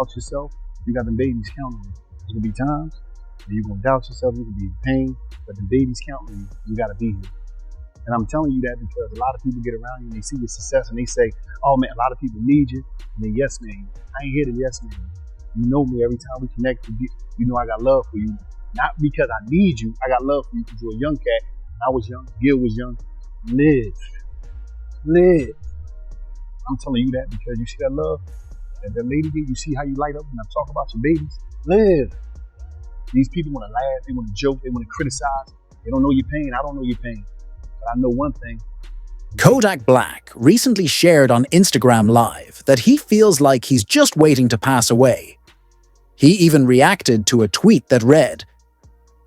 doubt yourself, you got them babies counting you. There's gonna be times where you're gonna doubt yourself, you're gonna be in pain, but the babies counting you, you gotta be here. And I'm telling you that because a lot of people get around you and they see your success and they say, oh man, a lot of people need you. And then yes man, I ain't here to yes man. You know me, every time we connect, you know I got love for you. Not because I need you, I got love for you because you're a young cat. I was young, Gil was young. Live. I'm telling you that because you see that love that lady did. You see how you light up when I talk about your babies. Live. These people want to laugh, they want to joke, they want to criticize. They don't know your pain. I don't know your pain. But I know one thing. Kodak Black recently shared on Instagram Live that he feels like he's just waiting to pass away. He even reacted to a tweet that read,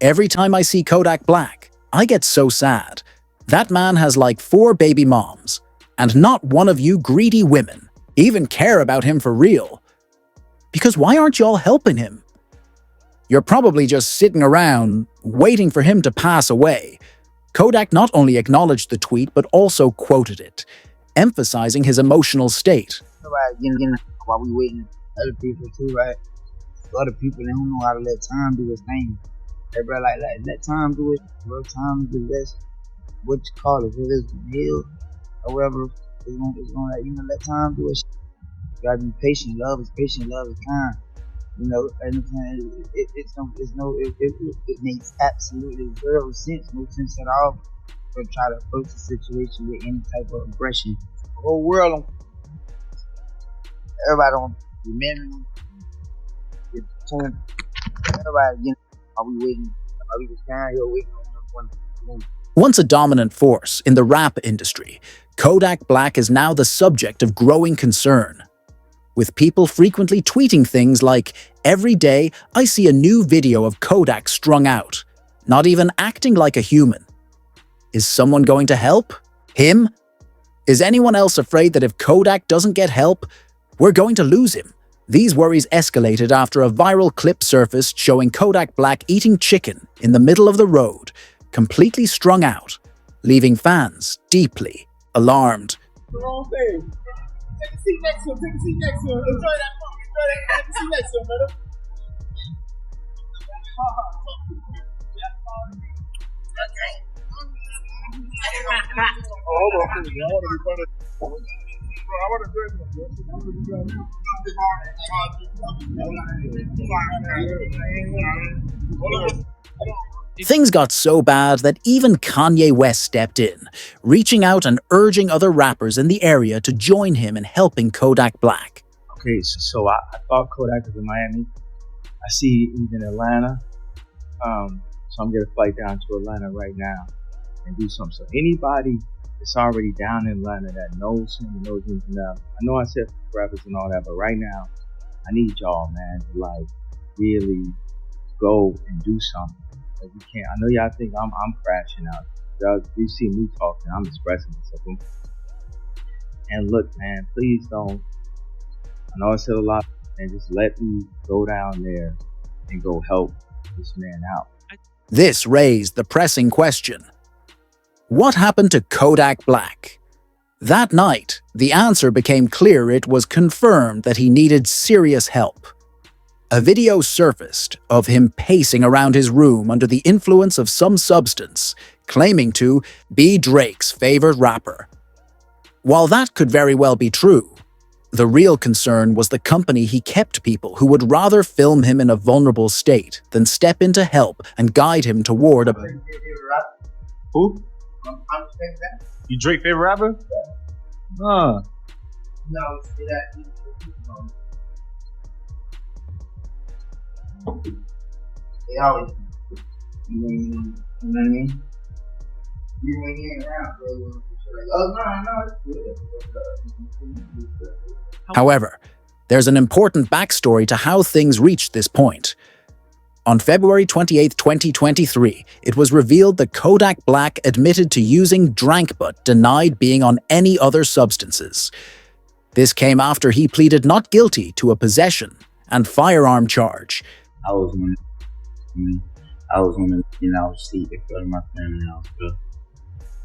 "Every time I see Kodak Black, I get so sad. That man has like 4 baby moms, and not one of you greedy women even care about him for real. Because why aren't y'all helping him? You're probably just sitting around waiting for him to pass away." Kodak not only acknowledged the tweet, but also quoted it, emphasizing his emotional state. Right, while we waiting, other people too, right? Other people, they don't know how to let time do its thing. Everybody like let time do it. Bro, time is the best. What you call it? If it's healed or whatever, it's gonna let time do it. You gotta be patient. Love is patient. Love is kind. You know, and it makes absolutely zero sense, no sense at all, to try to approach the situation with any type of aggression. The whole world, everybody don't remember. Everybody, are we waiting? Are we just down here waiting on one? Once a dominant force in the rap industry, Kodak Black is now the subject of growing concern, with people frequently tweeting things like, "Every day I see a new video of Kodak strung out, not even acting like a human. Is someone going to help? Him? Is anyone else afraid that if Kodak doesn't get help, we're going to lose him?" These worries escalated after a viral clip surfaced showing Kodak Black eating chicken in the middle of the road, completely strung out, leaving fans deeply alarmed. The wrong thing. Take a seat next to him. Take a seat next to him. Enjoy that fun. Enjoy that. Take a seat next to him, brother. Hold on, please. I want to be funny. I want to Things got so bad that even Kanye West stepped in, reaching out and urging other rappers in the area to join him in helping Kodak Black. Okay, so I thought Kodak was in Miami. I see he's in Atlanta. So I'm gonna flight down to Atlanta right now and do something. So anybody that's already down in Atlanta that knows him and knows him enough. I know I said rappers and all that, but right now I need y'all, man, to like really go and do something. Like you can't. I know y'all think I'm crashing out. Y'all, you see me talking, I'm expressing myself. And look, man, please don't. I know I said a lot, and just let me go down there and go help this man out. This raised the pressing question: what happened to Kodak Black? That night, the answer became clear. It was confirmed that he needed serious help. A video surfaced of him pacing around his room under the influence of some substance, claiming to be Drake's favorite rapper. While that could very well be true, the real concern was the company he kept people who would rather film him in a vulnerable state than step in to help and guide him toward a... Who? You Drake favorite rapper? Huh. No, see that. They always, you know what I mean? You when he ain't around, bro. However, there's an important backstory to how things reached this point. On February 28, 2023, it was revealed that Kodak Black admitted to using drank but denied being on any other substances. This came after he pleaded not guilty to a possession and firearm charge. I was on the sleep in front of my family house, bro.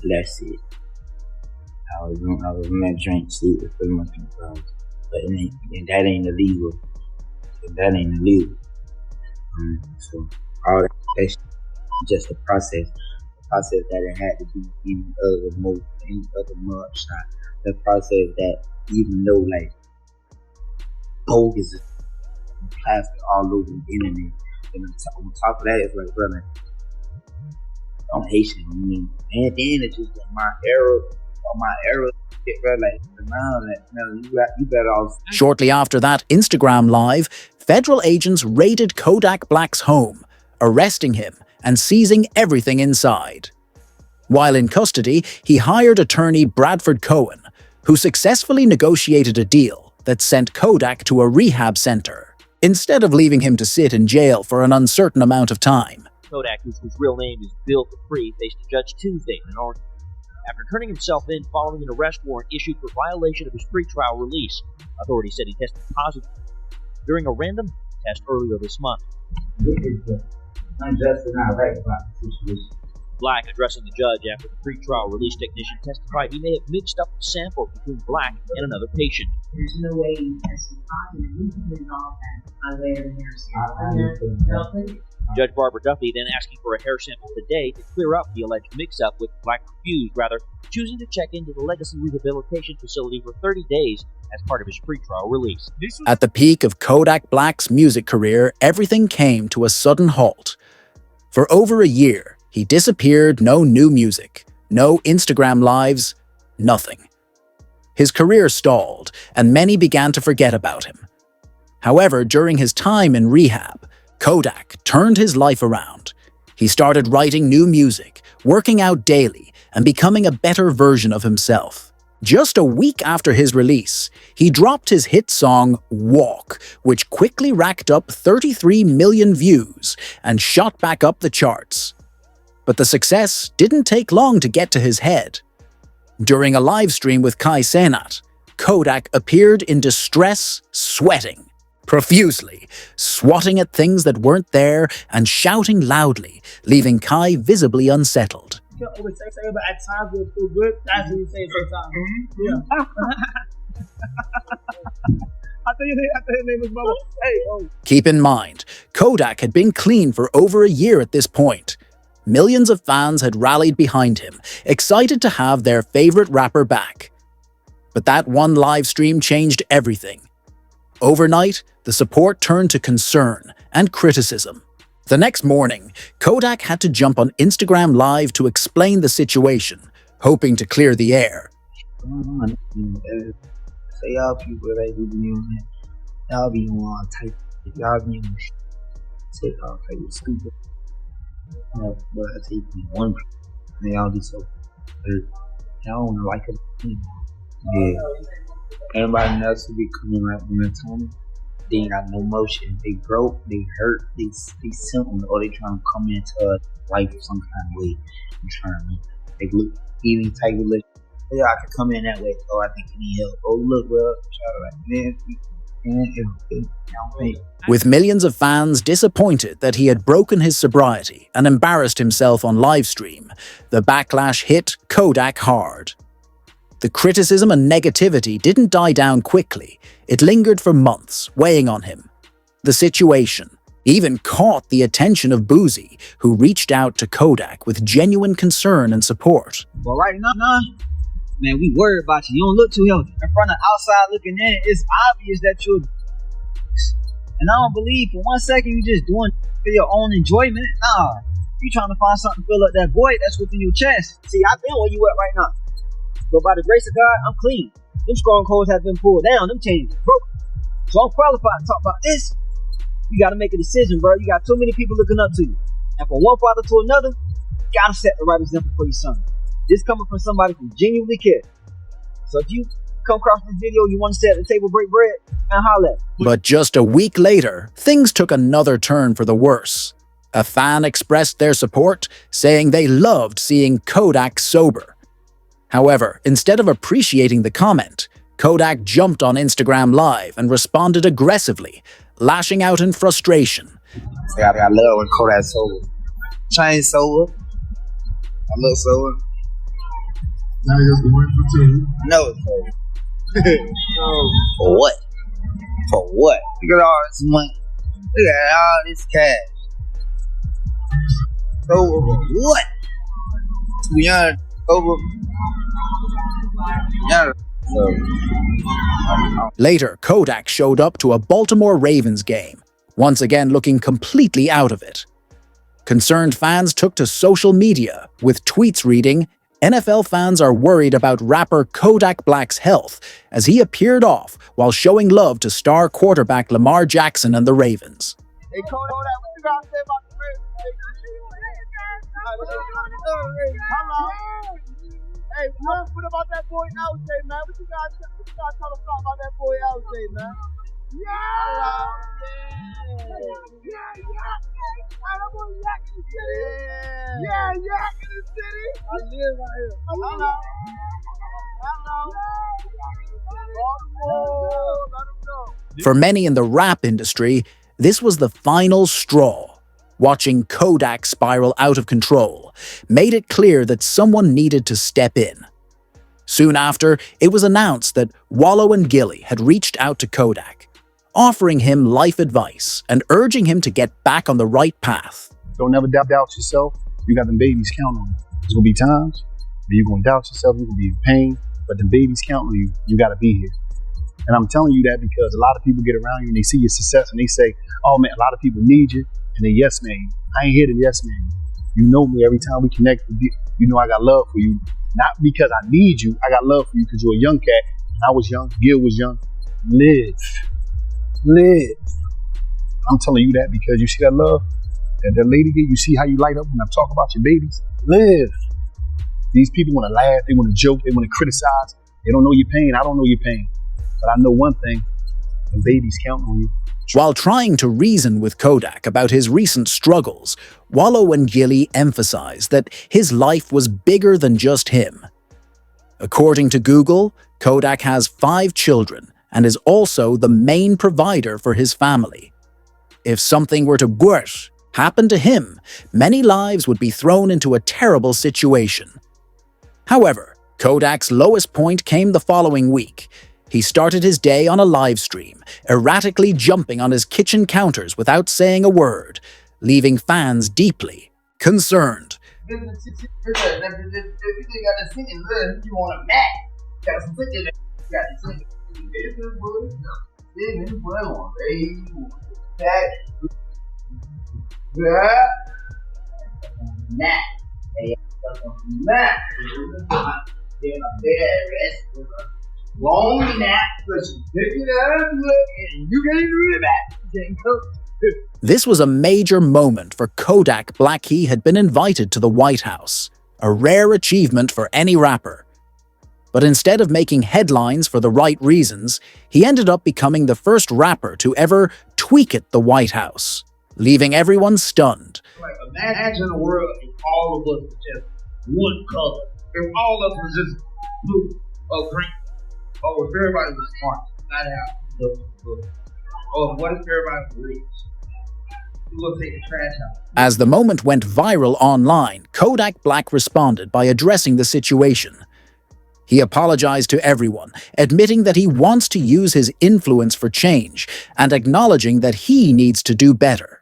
That's it. I was on that drink sleep in front of my family house. But that ain't illegal. That ain't illegal. So all that that's just the process. The process that it had to be any other mug shot. The process that even though like bogus plastic all over the internet. And on top of that, it's like, brother, I'm Haitian. I mean, and then it's just like my era, bro. Like, you better off. Shortly after that Instagram live, federal agents raided Kodak Black's home, arresting him and seizing everything inside. While in custody, he hired attorney Bradford Cohen, who successfully negotiated a deal that sent Kodak to a rehab center, instead of leaving him to sit in jail for an uncertain amount of time. Kodak, whose real name is Bill Capri, faced a Judge Tuesday in Orange after turning himself in following an arrest warrant issued for violation of his pretrial release. Authorities said he tested positive during a random test earlier this month. This is the unjust and not right about the situation. Black, addressing the judge after the pretrial release technician testified he may have mixed up the samples between Black and another patient. There's no way you tested positive. You can resolve that by way of a hair sample. Judge Barbara Duffy then asking for a hair sample today to clear up the alleged mix-up, with Black refused, rather choosing to check into the Legacy Rehabilitation Facility for 30 days as part of his pretrial release. At the peak of Kodak Black's music career, everything came to a sudden halt. For over a year, he disappeared, no new music, no Instagram lives, nothing. His career stalled, and many began to forget about him. However, during his time in rehab, Kodak turned his life around. He started writing new music, working out daily, and becoming a better version of himself. Just a week after his release, he dropped his hit song, Walk, which quickly racked up 33 million views and shot back up the charts. But the success didn't take long to get to his head. During a live stream with Kai Cenat, Kodak appeared in distress, sweating profusely, swatting at things that weren't there and shouting loudly, leaving Kai visibly unsettled. But at times it feel good. That's what you say sometimes. Yeah. I thought your name was Bubba. Hey, oh. Keep in mind, Kodak had been clean for over a year at this point. Millions of fans had rallied behind him, excited to have their favorite rapper back. But that one live stream changed everything. Overnight, the support turned to concern and criticism. The next morning, Kodak had to jump on Instagram Live to explain the situation, hoping to clear the air. Say y'all people that be on that, y'all be on type, y'all be on say y'all type of stupid. But I take one, and y'all be so hurt. Y'all wanna like it. Yeah. Everybody else will be coming right when they tell me. They ain't got no motion. They broke, they hurt, they simple, or they trying to come into life some kind of way. I'm trying to they look any type of look. Yeah, I could come in that way. Oh, I think you need help. Oh, look, well, with millions of fans disappointed that he had broken his sobriety and embarrassed himself on livestream, the backlash hit Kodak hard. The criticism and negativity didn't die down quickly. It lingered for months, weighing on him. The situation even caught the attention of Boozy, who reached out to Kodak with genuine concern and support. Well, right now, man, we worried about you. You don't look too healthy. In front of outside looking in, it's obvious that you're... And I don't believe for 1 second you just doing for your own enjoyment. Nah, you trying to find something to fill up that void that's within your chest. See, I've been where you at right now. But by the grace of God, I'm clean. Them strongholds have been pulled down. Them chains broken. So I'm qualified to talk about this. You got to make a decision, bro. You got too many people looking up to you. And from one father to another, you got to set the right example for your son. This coming from somebody who genuinely cares. So if you come across this video, you want to sit at the table, break bread, and holler. But just a week later, things took another turn for the worse. A fan expressed their support, saying they loved seeing Kodak sober. However, instead of appreciating the comment, Kodak jumped on Instagram Live and responded aggressively, lashing out in frustration. See, I love when Kodak's sober. Chain sober. I love sober. Now you're going for 10. I know it's sober. For what? For what? Look at all this money. Look at all this cash. Over what? Later, Kodak showed up to a Baltimore Ravens game, once again looking completely out of it. Concerned fans took to social media, with tweets reading, "NFL fans are worried about rapper Kodak Black's health as he appeared off while showing love to star quarterback Lamar Jackson and the Ravens." Hey, Kodak, what you got to say about the Ravens? Hey, what about that boy LJ, man? What you guys tell us about that boy LJ, man? Yeah! Yeah, in the city. I live right here. Hello. For many in the rap industry, this was the final straw. Watching Kodak spiral out of control made it clear that someone needed to step in. Soon after, it was announced that Wallow and Gilly had reached out to Kodak, offering him life advice and urging him to get back on the right path. Don't never doubt yourself. You got them babies counting on you. There's gonna be times where you're gonna doubt yourself, you're gonna be in pain, but the babies counting on you. You gotta be here. And I'm telling you that because a lot of people get around you and they see your success and they say, "Oh man, a lot of people need you," and they yes man. I ain't here to yes man. You know me. Every time we connect, you know I got love for you. Not because I need you. I got love for you because you're a young cat. And I was young. Gil was young. Live. I'm telling you that because you see that love that lady did. You see how you light up when I talk about your babies. Live. These people want to laugh. They want to joke. They want to criticize. They don't know your pain. I don't know your pain. But I know one thing. The babies count on you. While trying to reason with Kodak about his recent struggles, Wallow and Gilly emphasized that his life was bigger than just him. According to Google, Kodak has 5 children and is also the main provider for his family. If something were to worse happen to him, many lives would be thrown into a terrible situation. However, Kodak's lowest point came the following week. He started his day on a live stream, erratically jumping on his kitchen counters without saying a word, leaving fans deeply concerned. Long nap, but you pick it up, and you can't do it back. This was a major moment for Kodak Black. He had been invited to the White House, a rare achievement for any rapper. But instead of making headlines for the right reasons, he ended up becoming the first rapper to ever tweak at the White House, leaving everyone stunned. Like, imagine a world if all of us was just one color. If all of us was just blue or green. Oh, if everybody was smart, not how. Oh, what if everybody was rich? We'll take the trash out. As the moment went viral online, Kodak Black responded by addressing the situation. He apologized to everyone, admitting that he wants to use his influence for change and acknowledging that he needs to do better.